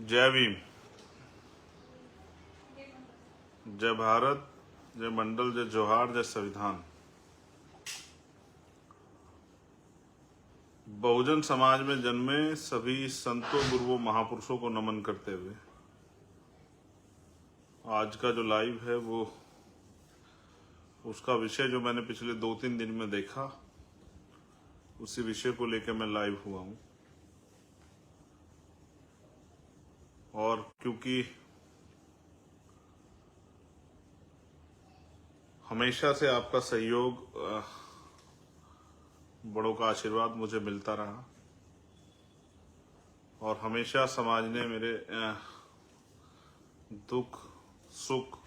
जय भीम, जय भारत, जय मंडल, जय जोहार, जय संविधान। बहुजन समाज में जन्मे सभी संतों, गुरुओं, महापुरुषों को नमन करते हुए आज का जो लाइव है वो उसका विषय जो मैंने पिछले 2-3 दिन में देखा, उसी विषय को लेकर मैं लाइव हुआ हूं। और क्योंकि हमेशा से आपका सहयोग, बड़ों का आशीर्वाद मुझे मिलता रहा और हमेशा समाज ने मेरे दुख, सुख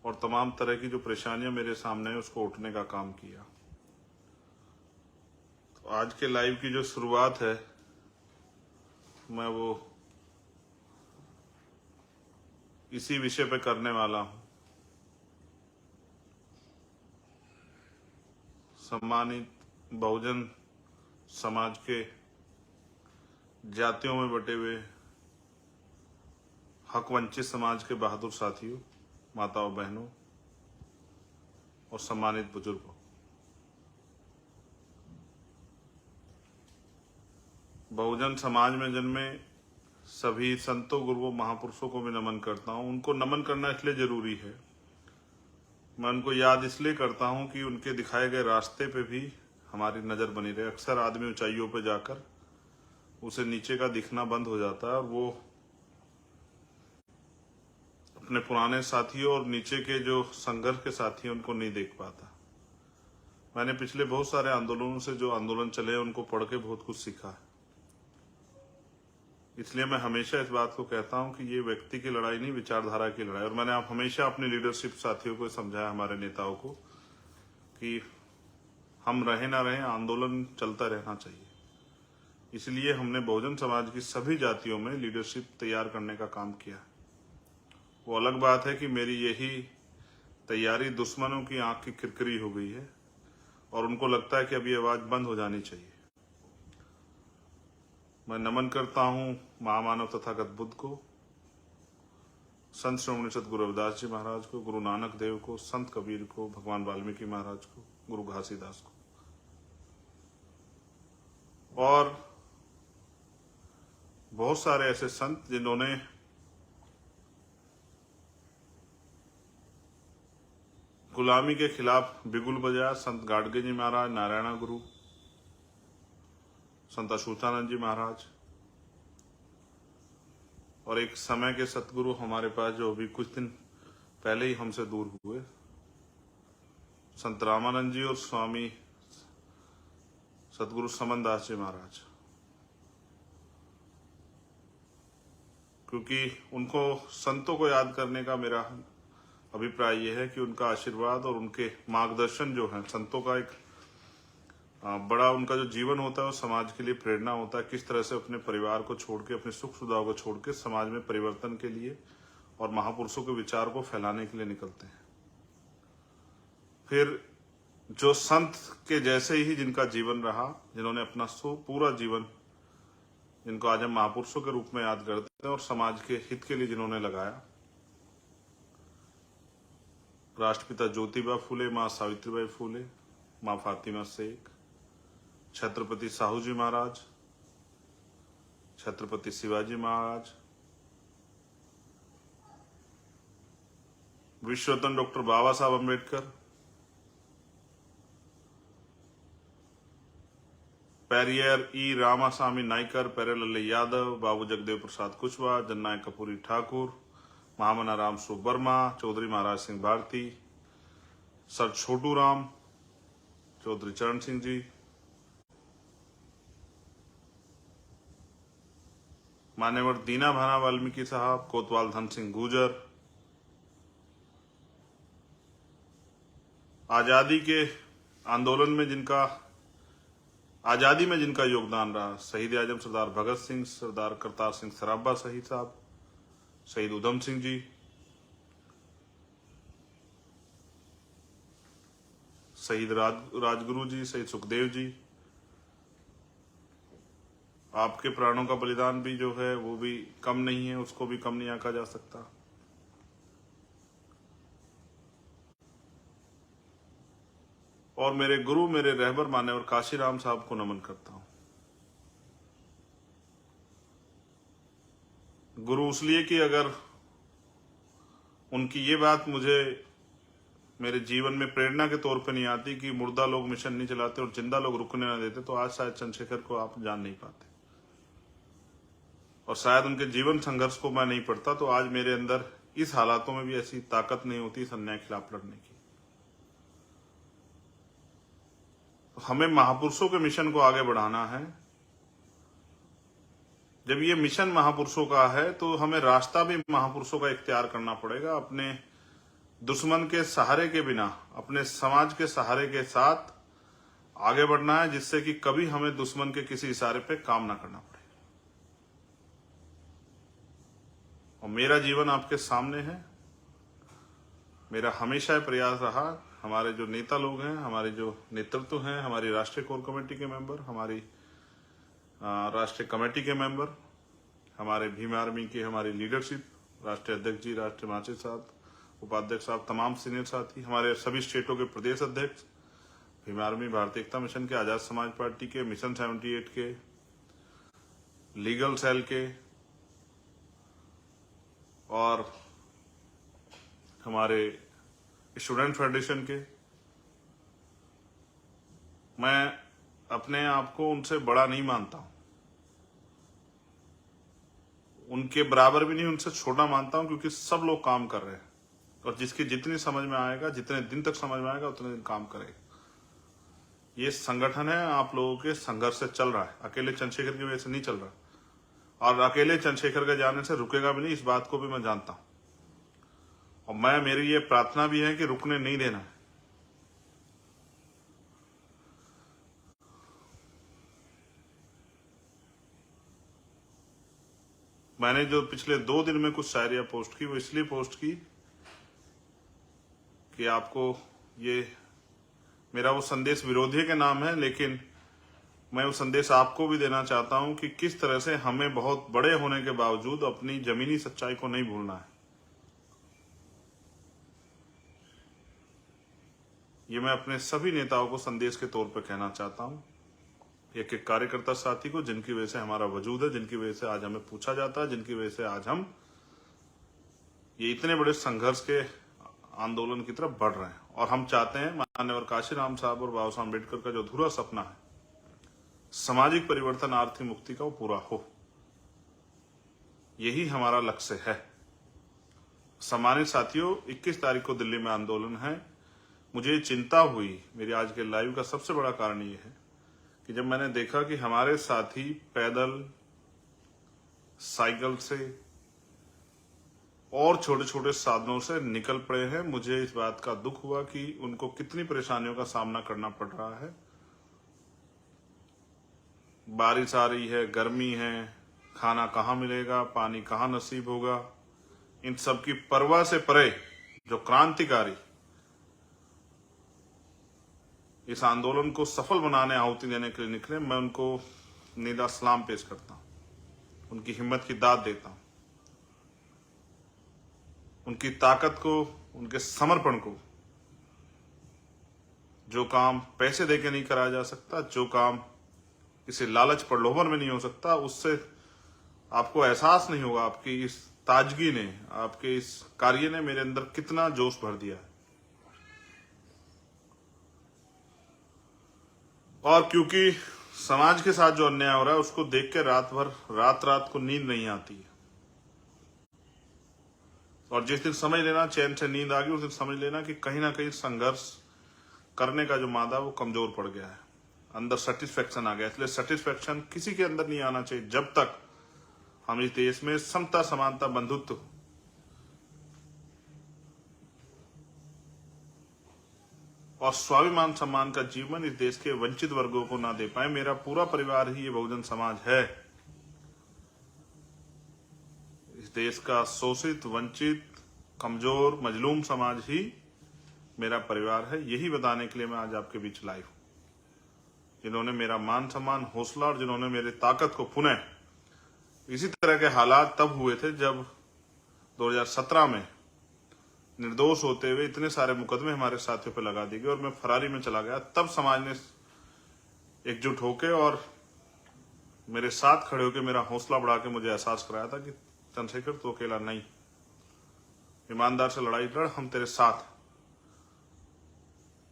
और तमाम तरह की जो परेशानियां मेरे सामने है उसको उठने का काम किया। तो आज के लाइव की जो शुरुआत है मैं वो इसी विषय पे करने वाला हूं। सम्मानित बहुजन समाज के जातियों में बटे हुए हक वंचित समाज के बहादुर साथियों, माताओं, बहनों और सम्मानित बुजुर्गों, बहुजन समाज में जन्मे सभी संतों, गुरुओं, महापुरुषों को मैं नमन करता हूं। उनको नमन करना इसलिए जरूरी है, मैं उनको याद इसलिए करता हूं कि उनके दिखाए गए रास्ते पे भी हमारी नजर बनी रहे। अक्सर आदमी ऊंचाइयों पे जाकर उसे नीचे का दिखना बंद हो जाता है और वो अपने पुराने साथियों और नीचे के जो संघर्ष के साथी हैं उनको नहीं देख पाता। मैंने पिछले बहुत सारे आंदोलनों से जो आंदोलन चले हैं उनको पढ़ के बहुत कुछ सीखा है। इसलिए मैं हमेशा इस बात को कहता हूं कि ये व्यक्ति की लड़ाई नहीं, विचारधारा की लड़ाई। और मैंने हमेशा अपने लीडरशिप साथियों को समझाया, हमारे नेताओं को, कि हम रहे ना रहे, आंदोलन चलता रहना चाहिए। इसलिए हमने बहुजन समाज की सभी जातियों में लीडरशिप तैयार करने का काम किया। वो अलग बात है कि मेरी यही तैयारी दुश्मनों की आंख की किरकिरी हो गई है और उनको लगता है कि अब ये आवाज बंद हो जानी चाहिए। मैं नमन करता हूं महामानव तथागत बुद्ध को, संत श्रोमणी सतगुरु रविदास जी महाराज को, गुरु नानक देव को, संत कबीर को, भगवान वाल्मीकि महाराज को, गुरु घासीदास को और बहुत सारे ऐसे संत जिन्होंने गुलामी के खिलाफ बिगुल बजाया। संत गाडगे जी महाराज, नारायणा गुरु, संत अशोचानंद जी महाराज और एक समय के सतगुरु हमारे पास जो अभी कुछ दिन पहले ही हमसे दूर हुए, संत रामानंद जी और स्वामी सतगुरु समनदास जी महाराज। क्योंकि उनको, संतों को याद करने का मेरा अभिप्राय यह है कि उनका आशीर्वाद और उनके मार्गदर्शन जो है, संतों का एक बड़ा उनका जो जीवन होता है वो समाज के लिए प्रेरणा होता है। किस तरह से अपने परिवार को छोड़ के, अपने सुख सुविधाओं को छोड़ के समाज में परिवर्तन के लिए और महापुरुषों के विचार को फैलाने के लिए निकलते हैं। फिर जो संत के जैसे ही जिनका जीवन रहा, जिन्होंने अपना पूरा जीवन, जिनको आज हम महापुरुषों के रूप में याद करते हैं और समाज के हित के लिए जिन्होंने लगाया, राष्ट्रपिता ज्योतिबा फूले, माँ सावित्रीबाई फूले, माँ फातिमा शेख, छत्रपति साहू जी महाराज, छत्रपति शिवाजी महाराज, विश्वरत्न डॉक्टर बाबा साहब अम्बेडकर, पेरियर ई रामास्वामी नाइकर, पेरेलल्ले यादव, बाबू जगदेव प्रसाद कुशवाहा, जननायक कपूरी ठाकुर, महामना राम स्वरूप वर्मा, चौधरी महाराज सिंह भारती, सर छोटू राम, चौधरी चरण सिंह जी, मान्यवर दीना भाना वाल्मीकि साहब, कोतवाल धन सिंह गुर्जर, आजादी के आंदोलन में जिनका, आजादी में जिनका योगदान रहा, शहीद आजम सरदार भगत सिंह, सरदार करतार सिंह सराभा शहीद साहब, शहीद उधम सिंह जी, शहीद राजगुरु जी, शहीद सुखदेव जी, आपके प्राणों का बलिदान भी जो है वो भी कम नहीं है, उसको भी कम नहीं आंका जा सकता। और मेरे गुरु, मेरे रहबर मान्यवर काशीराम साहब को नमन करता हूं। गुरु इसलिए कि अगर उनकी ये बात मुझे मेरे जीवन में प्रेरणा के तौर पे नहीं आती कि मुर्दा लोग मिशन नहीं चलाते और जिंदा लोग रुकने ना देते, तो आज शायद चंद्रशेखर को आप जान नहीं पाते, और शायद उनके जीवन संघर्ष को मैं नहीं पढ़ता, तो आज मेरे अंदर इस हालातों में भी ऐसी ताकत नहीं होती इस अन्याय के खिलाफ लड़ने की। तो हमें महापुरुषों के मिशन को आगे बढ़ाना है। जब ये मिशन महापुरुषों का है तो हमें रास्ता भी महापुरुषों का इख्तियार करना पड़ेगा। अपने दुश्मन के सहारे के बिना, अपने समाज के सहारे के साथ आगे बढ़ना है, जिससे कि कभी हमें दुश्मन के किसी इशारे पे काम ना करना पड़े। और मेरा जीवन आपके सामने है। मेरा हमेशा प्रयास रहा, हमारे जो नेता लोग हैं, हमारे जो नेतृत्व हैं, हमारी राष्ट्रीय कोर कमेटी के मेंबर, हमारी राष्ट्रीय कमेटी के मेंबर, हमारे भीम आर्मी के हमारी लीडरशिप, राष्ट्रीय अध्यक्ष जी, राष्ट्रीय महासचिव साहब, उपाध्यक्ष साहब, तमाम सीनियर साथी, हमारे सभी स्टेटों के प्रदेश अध्यक्ष, भीम आर्मी, भारतीय एकता मिशन के, आजाद समाज पार्टी के, मिशन 78 के, लीगल सेल के, और हमारे स्टूडेंट फेडरेशन के, मैं अपने आप को उनसे बड़ा नहीं मानता हूं, उनके बराबर भी नहीं, उनसे छोटा मानता हूं, क्योंकि सब लोग काम कर रहे हैं, और जिसकी जितनी समझ में आएगा, जितने दिन तक समझ में आएगा, उतने दिन काम करेगा। ये संगठन है, आप लोगों के संघर्ष से चल रहा है, अकेले चंद्रशेखर की वजह से नहीं चल रहा, और अकेले चंद्रशेखर के जाने से रुकेगा भी नहीं, इस बात को भी मैं जानता हूं। और मेरी ये प्रार्थना भी है कि रुकने नहीं देना है। मैंने जो पिछले 2 दिन में कुछ शायरियां पोस्ट की, वो इसलिए पोस्ट की कि आपको ये मेरा वो संदेश विरोधी के नाम है, लेकिन मैं वो संदेश आपको भी देना चाहता हूं कि किस तरह से हमें बहुत बड़े होने के बावजूद अपनी जमीनी सच्चाई को नहीं भूलना है। ये मैं अपने सभी नेताओं को संदेश के तौर पर कहना चाहता हूं, एक एक कार्यकर्ता साथी को, जिनकी वजह से हमारा वजूद है, जिनकी वजह से आज हमें पूछा जाता है, जिनकी वजह से आज हम ये इतने बड़े संघर्ष के आंदोलन की तरफ बढ़ रहे हैं। और हम चाहते हैं माननीय काशीराम साहब और बाबा साहब अम्बेडकर का जो अधूरा सपना है, सामाजिक परिवर्तन, आर्थिक मुक्ति का, वो पूरा हो। यही हमारा लक्ष्य है। सम्मानित साथियों, 21 तारीख को दिल्ली में आंदोलन है। मुझे चिंता हुई, मेरी आज के लाइव का सबसे बड़ा कारण ये है कि जब मैंने देखा कि हमारे साथी पैदल, साइकिल से और छोटे छोटे साधनों से निकल पड़े हैं, मुझे इस बात का दुख हुआ कि उनको कितनी परेशानियों का सामना करना पड़ रहा है। बारिश आ रही है, गर्मी है, खाना कहाँ मिलेगा, पानी कहाँ नसीब होगा, इन सब की परवाह से परे जो क्रांतिकारी इस आंदोलन को सफल बनाने, आहुति देने के लिए निकले, मैं उनको निदा सलाम पेश करता हूं, उनकी हिम्मत की दाद देता हूं, उनकी ताकत को, उनके समर्पण को। जो काम पैसे देके नहीं कराया जा सकता, जो काम किसी लालच प्रलोभन में नहीं हो सकता, उससे आपको एहसास नहीं होगा। आपकी इस ताजगी ने, आपके इस कार्य ने मेरे अंदर कितना जोश भर दिया है। और क्योंकि समाज के साथ जो अन्याय हो रहा है, उसको देख के रात रात को नींद नहीं आती है। और जिस दिन समझ लेना चैन से नींद आ गई, उस दिन समझ लेना कि कहीं ना कहीं संघर्ष करने का जो मादा वो कमजोर पड़ गया है, अंदर सेटिस्फेक्शन आ गया। इसलिए सेटिस्फेक्शन किसी के अंदर नहीं आना चाहिए जब तक हम इस देश में समता, समानता, बंधुत्व और स्वाभिमान सम्मान का जीवन इस देश के वंचित वर्गों को ना दे पाए। मेरा पूरा परिवार ही ये बहुजन समाज है। इस देश का शोषित, वंचित, कमजोर, मजलूम समाज ही मेरा परिवार है। यही बताने के लिए मैं आज आपके बीच लाइव हूं। जिन्होंने मेरा मान सम्मान, हौसला और जिन्होंने मेरी ताकत को पुनः, इसी तरह के हालात तब हुए थे जब 2017 में निर्दोष होते हुए इतने सारे मुकदमे हमारे साथियों पर लगा दिए गए और मैं फरारी में चला गया। तब समाज ने एकजुट होकर और मेरे साथ खड़े होकर मेरा हौसला बढ़ा के मुझे एहसास कराया था कि चंद्रशेखर तू अकेला नहीं, ईमानदार से लड़ाई लड़, हम तेरे साथ।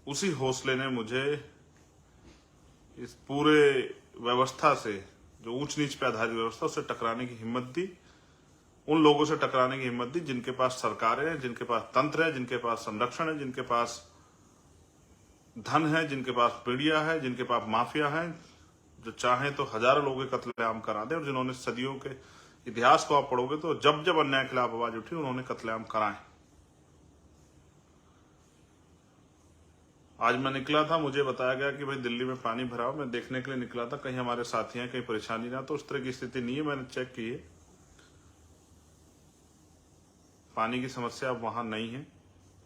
उसी हौसले ने मुझे इस पूरे व्यवस्था से, जो ऊंच नीच पे आधारित व्यवस्था, उससे टकराने की हिम्मत दी, उन लोगों से टकराने की हिम्मत दी जिनके पास सरकारें हैं, जिनके पास तंत्र है, जिनके पास संरक्षण है, जिनके पास धन है, जिनके पास मीडिया है, जिनके पास माफिया है, जो चाहें तो हजारों लोगों के कत्लेआम करा दें, और जिन्होंने सदियों के इतिहास को आप पढ़ोगे तो जब जब अन्याय के खिलाफ आवाज उठी उन्होंने कत्लेआम कराए। आज मैं निकला था, मुझे बताया गया कि भाई दिल्ली में पानी भरा हो। मैं देखने के लिए निकला था कहीं हमारे साथी हैं, कहीं परेशानी ना, तो उस तरह की स्थिति नहीं है। मैंने चेक की है, पानी की समस्या अब वहां नहीं है,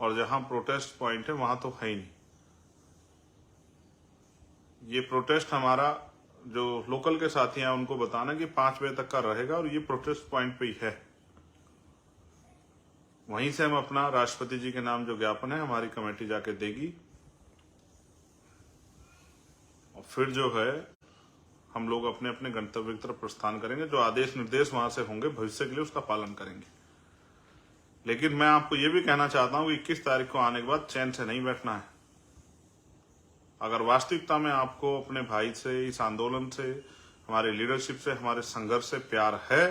और जहां प्रोटेस्ट पॉइंट है वहां तो है ही नहीं। ये प्रोटेस्ट हमारा जो लोकल के साथी हैं उनको बताना कि 5 बजे तक का रहेगा, और ये प्रोटेस्ट पॉइंट पे ही है। वहीं से हम अपना राष्ट्रपति जी के नाम जो ज्ञापन है हमारी कमेटी जाके देगी, और फिर जो है हम लोग अपने अपने गंतव्य की तरफ प्रस्थान करेंगे। जो आदेश निर्देश वहां से होंगे भविष्य के लिए उसका पालन करेंगे। लेकिन मैं आपको ये भी कहना चाहता हूं कि 21 तारीख को आने के बाद चैन से नहीं बैठना है। अगर वास्तविकता में आपको अपने भाई से, इस आंदोलन से, हमारे लीडरशिप से, हमारे संघर्ष से प्यार है,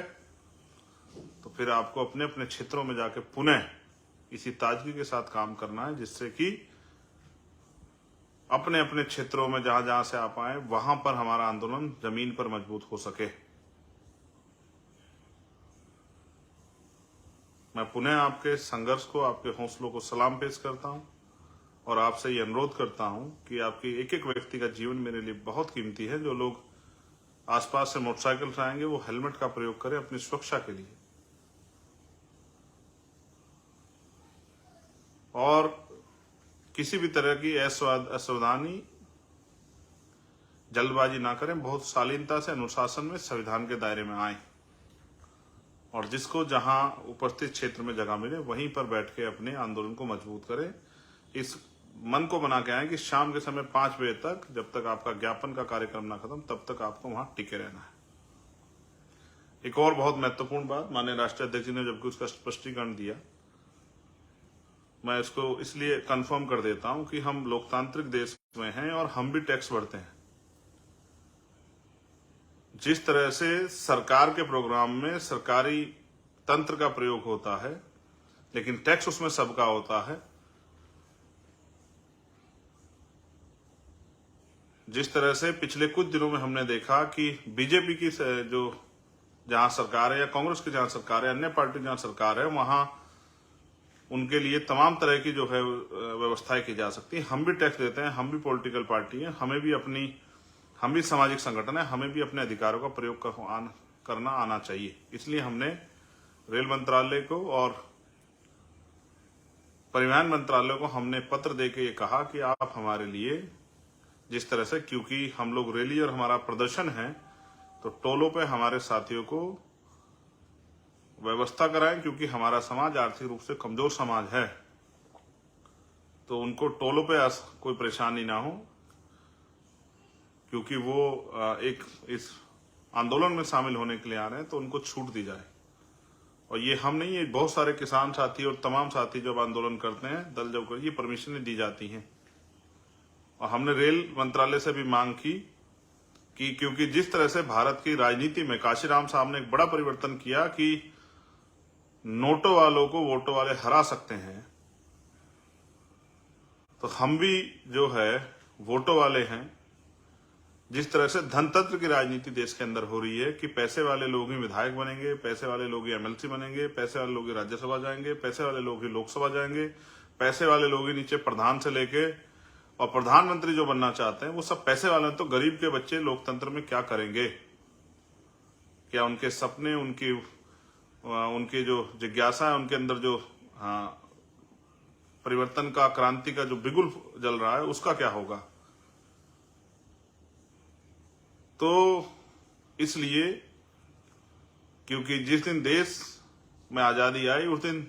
तो फिर आपको अपने अपने क्षेत्रों में जाके पुनः इसी ताजगी के साथ काम करना है, जिससे कि अपने अपने क्षेत्रों में जहां जहां से आप आए वहां पर हमारा आंदोलन जमीन पर मजबूत हो सके। मैं पुनः आपके संघर्ष को, आपके हौसलों को सलाम पेश करता हूं, और आपसे ये अनुरोध करता हूं कि आपकी एक एक व्यक्ति का जीवन मेरे लिए बहुत कीमती है। जो लोग आसपास से मोटरसाइकिल से आएंगे वो हेलमेट का प्रयोग करें अपनी सुरक्षा के लिए, और किसी भी तरह की असावधानी, जल्दबाजी ना करें। बहुत शालीनता से, अनुशासन में, संविधान के दायरे में आए, और जिसको जहां उपस्थित क्षेत्र में जगह मिले वहीं पर बैठ के अपने आंदोलन को मजबूत करें। इस मन को बना के आए कि शाम के समय 5 बजे तक, जब तक आपका ज्ञापन का कार्यक्रम ना खत्म, तब तक आपको वहां टिके रहना है। एक और बहुत महत्वपूर्ण बात, माननीय राष्ट्रीय अध्यक्ष जी ने जबकि उसका स्पष्टीकरण दिया, मैं इसको इसलिए कंफर्म कर देता हूं कि हम लोकतांत्रिक देश में हैं और हम भी टैक्स भरते हैं। जिस तरह से सरकार के प्रोग्राम में सरकारी तंत्र का प्रयोग होता है, लेकिन टैक्स उसमें सबका होता है। जिस तरह से पिछले कुछ दिनों में हमने देखा कि बीजेपी की जो जहां सरकार है, या कांग्रेस की जहां सरकार है, अन्य पार्टी जहां सरकार है, वहां उनके लिए तमाम तरह की जो है व्यवस्थाएं की जा सकती है। हम भी टैक्स देते हैं, हम भी पॉलिटिकल पार्टी हैं, हम भी सामाजिक संगठन है, हमें भी अपने अधिकारों का प्रयोग करना आना चाहिए। इसलिए हमने रेल मंत्रालय को और परिवहन मंत्रालय को हमने पत्र देके ये कहा कि आप हमारे लिए जिस तरह से, क्योंकि हम लोग रैली और हमारा प्रदर्शन है, तो टोलों पे हमारे साथियों को व्यवस्था कराएं, क्योंकि हमारा समाज आर्थिक रूप से कमजोर समाज है, तो उनको टोलों पे कोई परेशानी ना हो, क्योंकि वो एक इस आंदोलन में शामिल होने के लिए आ रहे हैं, तो उनको छूट दी जाए। और ये हम नहीं, ये बहुत सारे किसान साथी और तमाम साथी जब आंदोलन करते हैं दल जब कर, ये परमिशन दी जाती हैं। और हमने रेल मंत्रालय से भी मांग की कि क्योंकि जिस तरह से भारत की राजनीति में काशीराम साहब ने एक बड़ा परिवर्तन किया कि नोटों वालों को वोटों वाले हरा सकते हैं, तो हम भी जो है वोटों वाले हैं। जिस तरह से धनतंत्र की राजनीति देश के अंदर हो रही है कि पैसे वाले लोग ही विधायक बनेंगे, पैसे वाले लोग ही एमएलसी बनेंगे, पैसे वाले लोग ही राज्यसभा जाएंगे, पैसे वाले लोग ही लोकसभा जाएंगे, पैसे वाले लोग ही नीचे प्रधान से लेके और प्रधानमंत्री जो बनना चाहते हैं वो सब पैसे वाले हैं। तो गरीब के बच्चे लोकतंत्र में क्या करेंगे? क्या उनके सपने, उनकी जो जिज्ञासा है, उनके अंदर जो परिवर्तन का, क्रांति का जो बिगुल जल रहा है, उसका क्या होगा? तो इसलिए क्योंकि जिस दिन देश में आजादी आई उस दिन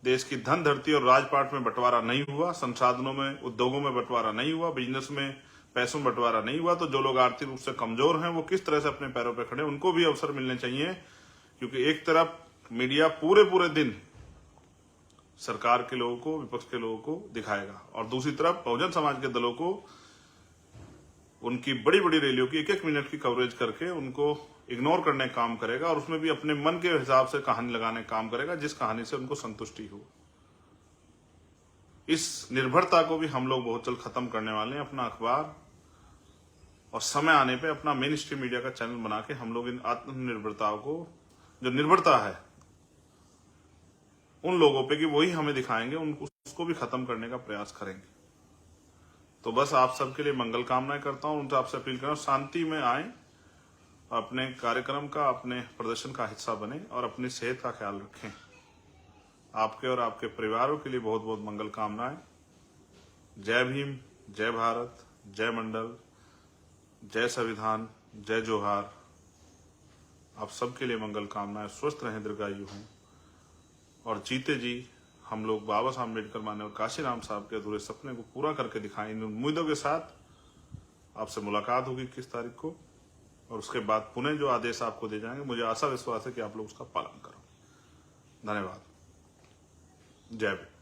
देश की धन धरती और राजपाट में बंटवारा नहीं हुआ, संसाधनों में, उद्योगों में बंटवारा नहीं हुआ, बिजनेस में, पैसों में बंटवारा नहीं हुआ। तो जो लोग आर्थिक रूप से कमजोर हैं वो किस तरह से अपने पैरों पर खड़े, उनको भी अवसर मिलने चाहिए। क्योंकि एक तरफ मीडिया पूरे दिन सरकार के लोगों को, विपक्ष के लोगों को दिखाएगा और दूसरी तरफ बहुजन समाज के दलों को उनकी बड़ी बड़ी रैलियों की 1-1 मिनट की कवरेज करके उनको इग्नोर करने का काम करेगा और उसमें भी अपने मन के हिसाब से कहानी लगाने का काम करेगा, जिस कहानी से उनको संतुष्टि हो। इस निर्भरता को भी हम लोग बहुत जल्द खत्म करने वाले हैं। अपना अखबार और समय आने पे अपना मेन स्ट्रीम मीडिया का चैनल बना के हम लोग इन आत्मनिर्भरताओं को, जो निर्भरता है उन लोगों पे कि वही हमें दिखाएंगे, उसको भी खत्म करने का प्रयास करेंगे। तो बस आप सबके लिए मंगल कामनाएं करता हूं, उनसे आपसे अपील कर रहा हूं शांति में आए, अपने कार्यक्रम का, अपने प्रदर्शन का हिस्सा बने और अपनी सेहत का ख्याल रखें। आपके और आपके परिवारों के लिए बहुत बहुत मंगल कामनाएं। जय भीम, जय भारत, जय मंडल, जय संविधान, जय जोहार। आप सबके लिए मंगल कामनाएं। स्वस्थ रहें, दीर्घायु हों और जीते जी हम लोग बाबा साहब अम्बेडकर माननीय काशीराम साहब के अधूरे सपने को पूरा करके दिखाएं। इन उम्मीदों के साथ आपसे मुलाकात होगी 21 तारीख को और उसके बाद पुनः जो आदेश आपको दे जाएंगे, मुझे आशा विश्वास है कि आप लोग उसका पालन करो। धन्यवाद। जय भीम।